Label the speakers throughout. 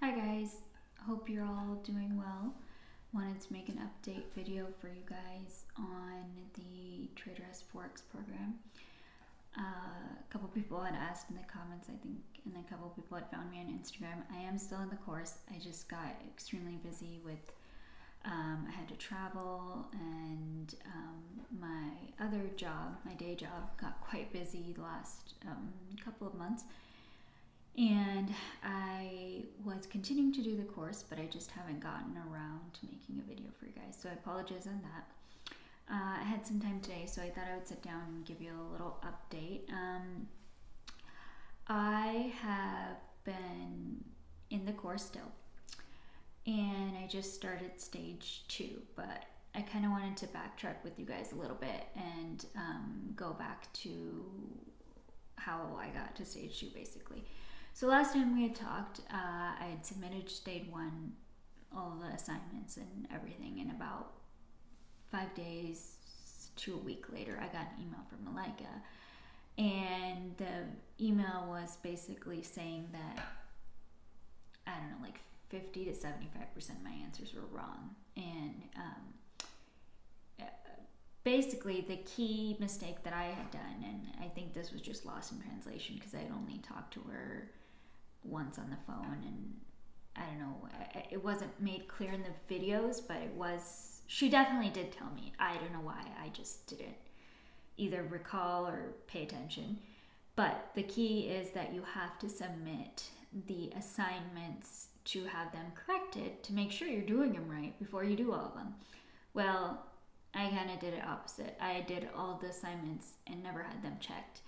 Speaker 1: Hi guys, hope you're all doing well. Wanted to make an update video for you guys on the traderess Forex program. A couple people had asked in the comments, I think, and then a couple people had found me on Instagram. I am still in the course. I just got extremely busy with, I had to travel, and my other job, my day job, got quite busy the last couple of months. And I was continuing to do the course, but I just haven't gotten around to making a video for you guys. So I apologize on that. I had some time today, so I thought I would sit down and give you a little update. I have been in the course still, and I just started stage 2, but I kind of wanted to backtrack with you guys a little bit and go back to how I got to stage 2 basically. So last time we had talked, I had submitted stage 1, all the assignments and everything, and about 5 days to a week later, I got an email from Malika, and the email was basically saying that, I don't know, like 50 to 75% of my answers were wrong, and basically the key mistake that I had done, and I think this was just lost in translation because I had only talked to her once on the phone, and I don't know, it wasn't made clear in the videos, but it was, she definitely did tell me. I don't know why, I just didn't either recall or pay attention. But the key is that you have to submit the assignments to have them corrected to make sure you're doing them right before you do all of them. Well, I kind of did it opposite. I did all the assignments and never had them checked,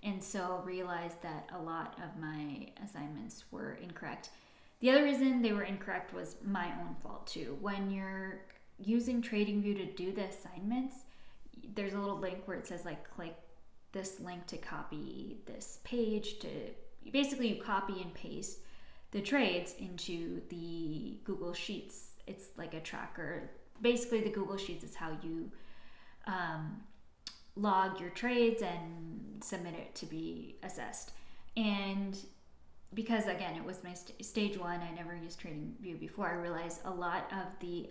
Speaker 1: and so realized that a lot of my assignments were incorrect. The other reason they were incorrect was my own fault too. When you're using TradingView to do the assignments, there's a little link where it says like click this link to copy this page. To basically you copy and paste the trades into the Google Sheets. It's like a tracker. Basically the Google Sheets is how you log your trades and submit it to be assessed. And because again it was my stage 1, I never used TradingView before, I realized a lot of the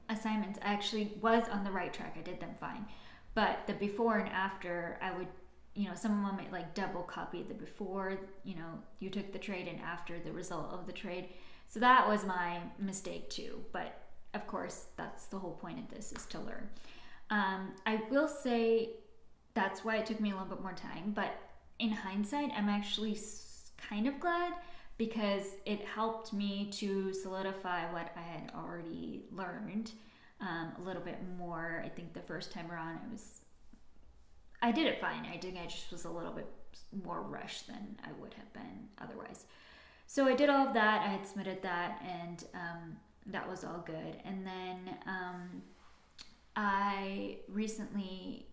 Speaker 1: assignments actually was on the right track. I did them fine, but the before and after, I would, some of them might like double copy the before, you took the trade, and after the result of the trade. So that was my mistake too, but of course that's the whole point of this, is to learn. I will say that's why it took me a little bit more time, but in hindsight, I'm actually kind of glad, because it helped me to solidify what I had already learned a little bit more. I think the first time around, I did it fine. I think I just was a little bit more rushed than I would have been otherwise. So I did all of that. I had submitted that, and that was all good. And then I recently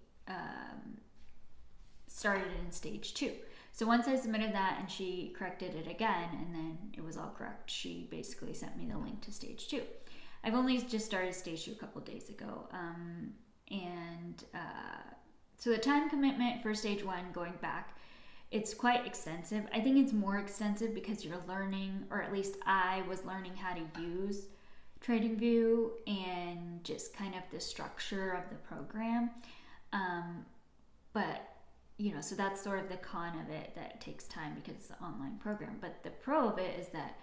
Speaker 1: started in stage 2. So once I submitted that and she corrected it again, and then it was all correct, she basically sent me the link to stage 2. I've only just started stage 2 a couple of days ago. So the time commitment for stage 1 going back, it's quite extensive. I think it's more extensive because you're learning, or at least I was learning, how to use TradingView and just kind of the structure of the program. But so that's sort of the con of it, that it takes time because it's an online program. But the pro of it is that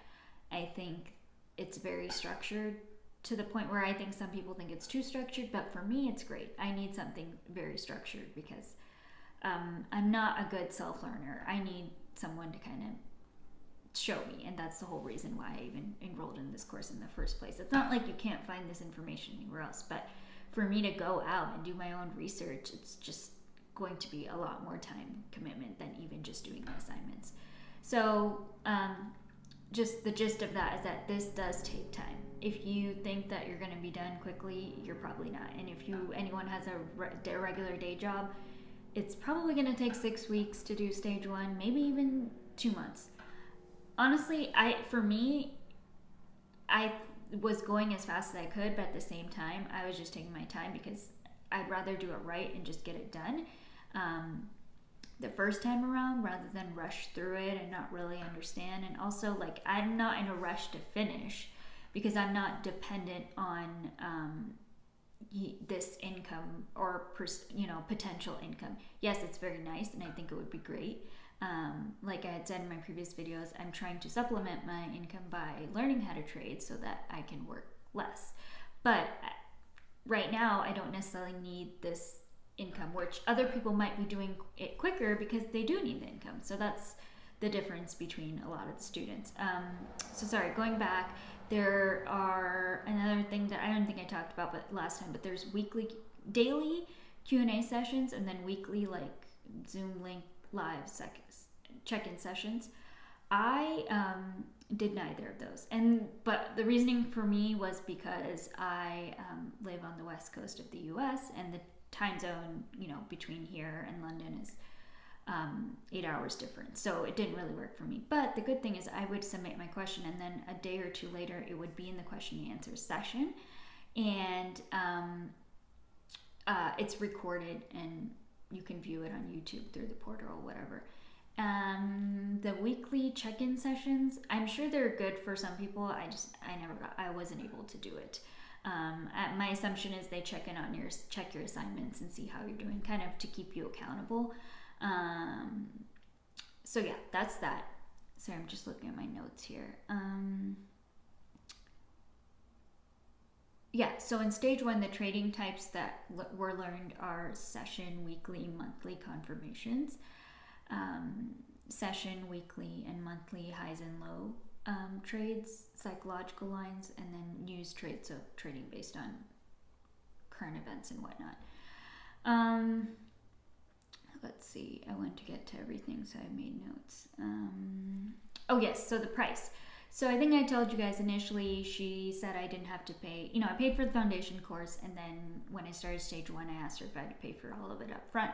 Speaker 1: I think it's very structured, to the point where I think some people think it's too structured, but for me it's great. I need something very structured because I'm not a good self-learner. I need someone to kind of show me, and that's the whole reason why I even enrolled in this course in the first place. It's not like you can't find this information anywhere else, but for me to go out and do my own research, it's just going to be a lot more time commitment than even just doing the assignments. So just the gist of that is that this does take time. If you think that you're going to be done quickly, you're probably not. And if anyone has a regular day job, it's probably going to take 6 weeks to do stage 1, maybe even 2 months. Honestly, for me, I was going as fast as I could, but at the same time, I was just taking my time because I'd rather do it right and just get it done. the first time around rather than rush through it and not really understand. And also, like, I'm not in a rush to finish because I'm not dependent on this income or potential income. Yes, it's very nice and I think it would be great. Like I had said in my previous videos, I'm trying to supplement my income by learning how to trade so that I can work less. But right now, I don't necessarily need this income, which other people might be doing it quicker because they do need the income. So that's the difference between a lot of the students. So sorry, going back, there are another thing that I don't think I talked about but last time, but there's daily Q&A sessions and then weekly like Zoom link live check-in sessions. I did neither of those, but the reasoning for me was because I live on the west coast of the U.S. and the time zone, between here and London is 8 hours different, so it didn't really work for me. But the good thing is I would submit my question, and then a day or two later it would be in the question and answer session, and it's recorded and you can view it on YouTube through the portal or whatever. The weekly check-in sessions, I'm sure they're good for some people. I wasn't able to do it. My assumption is they check your assignments and see how you're doing, kind of to keep you accountable. So yeah, that's that. Sorry, I'm just looking at my notes here. Yeah, so in stage 1, the trading types that were learned are session, weekly, monthly confirmations, session, weekly, and monthly highs and low trades, psychological lines, and then news trades, so trading based on current events and whatnot. Let's see, I want to get to everything, so I made notes. Oh yes, so the price. So I think I told you guys initially, she said I didn't have to pay, I paid for the foundation course, and then when I started stage 1, I asked her if I had to pay for all of it up front.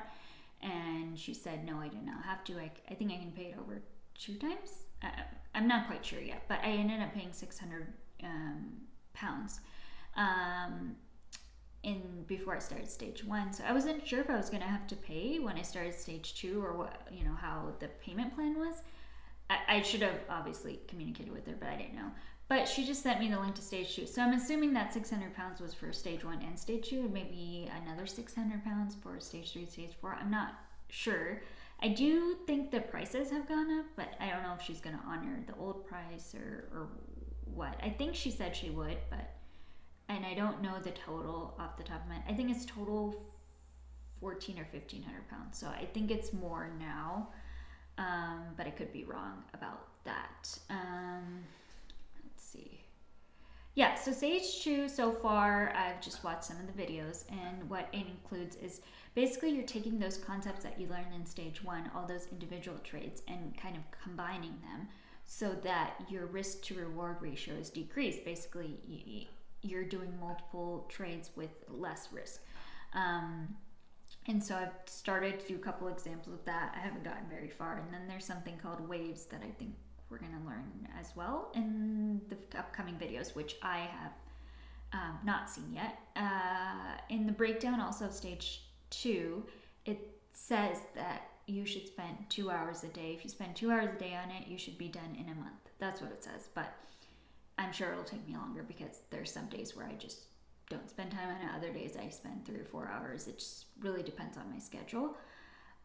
Speaker 1: And she said, no, I did not have to. I think I can pay it over 2 times. I'm not quite sure yet, but I ended up paying £600 before I started stage 1. So I wasn't sure if I was going to have to pay when I started stage 2 or what, how the payment plan was. I should have obviously communicated with her, but I didn't know. But she just sent me the link to stage 2. So I'm assuming that £600 was for stage 1 and stage 2, and maybe another £600 for stage 3, stage 4. I'm not sure. I do think the prices have gone up, but I don't know if she's going to honor the old price or what. I think she said she would, and I don't know the total off the top of my head. I think it's total £1,400 or £1,500. So I think it's more now. But I could be wrong about that. Let's see. Yeah, so stage 2 so far, I've just watched some of the videos, and what it includes is basically you're taking those concepts that you learned in stage 1, all those individual trades, and kind of combining them so that your risk to reward ratio is decreased. Basically, you're doing multiple trades with less risk. And so I've started to do a couple examples of that. I haven't gotten very far. And then there's something called waves that I think we're going to learn as well in the upcoming videos, which I have not seen yet. In the breakdown also of stage 2, it says that you should spend 2 hours a day. If you spend 2 hours a day on it, you should be done in a month. That's what it says. But I'm sure it'll take me longer because there's some days where I just don't spend time on it. Other days I spend 3 or 4 hours. It just really depends on my schedule.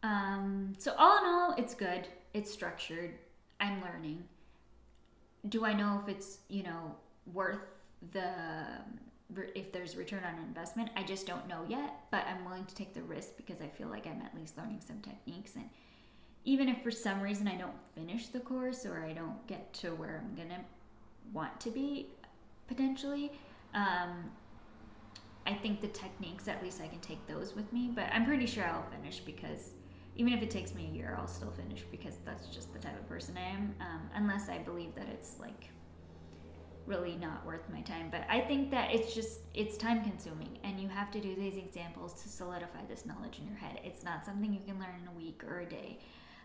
Speaker 1: So all in all, it's good. It's structured. I'm learning. Do I know if it's, worth if there's return on investment? I just don't know yet, but I'm willing to take the risk because I feel like I'm at least learning some techniques. And even if for some reason I don't finish the course or I don't get to where I'm gonna want to be potentially, I think the techniques, at least I can take those with me, but I'm pretty sure I'll finish because even if it takes me a year, I'll still finish because that's just the type of person I am, unless I believe that it's like really not worth my time. But I think that it's time consuming and you have to do these examples to solidify this knowledge in your head. It's not something you can learn in a week or a day.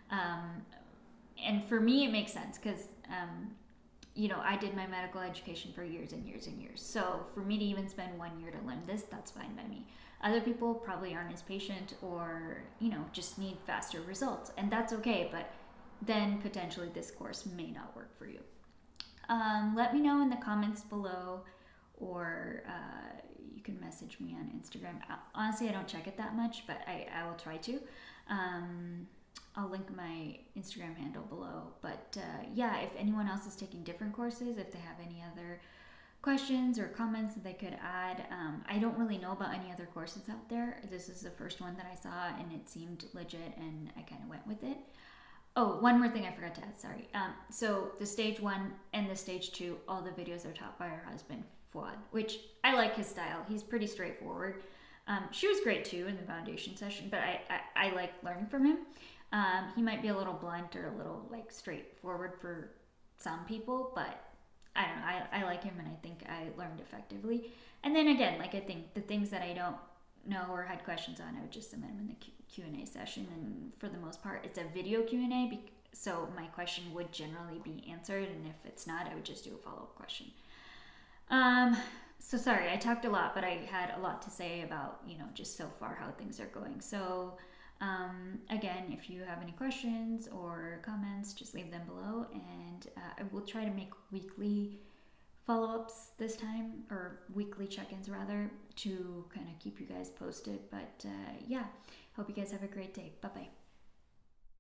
Speaker 1: And for me, it makes sense because you know, I did my medical education for years and years and years. So for me to even spend 1 year to learn this, that's fine by me. Other people probably aren't as patient or, you know, just need faster results. And that's okay, but then potentially this course may not work for you. Let me know in the comments below, or you can message me on Instagram. Honestly, I don't check it that much, but I will try to. I'll link my Instagram handle below. But yeah, if anyone else is taking different courses, if they have any other questions or comments that they could add, I don't really know about any other courses out there. This is the first one that I saw, and it seemed legit, and I kind of went with it. Oh, one more thing I forgot to add, sorry. So the stage 1 and the stage 2, all the videos are taught by her husband, Fuad, which I like his style. He's pretty straightforward. She was great too in the foundation session, but I like learning from him. He might be a little blunt or a little like straightforward for some people, but I don't know. I like him, and I think I learned effectively. And then again, like I think the things that I don't know or had questions on, I would just submit them in the Q&A session. And for the most part, it's a video Q&A, so my question would generally be answered. And if it's not, I would just do a follow-up question. So sorry, I talked a lot, but I had a lot to say about, you know, just so far how things are going. So again, if you have any questions or comments, just leave them below, and I will try to make weekly follow-ups this time, or weekly check-ins rather, to kind of keep you guys posted. But yeah, hope you guys have a great day. Bye-bye.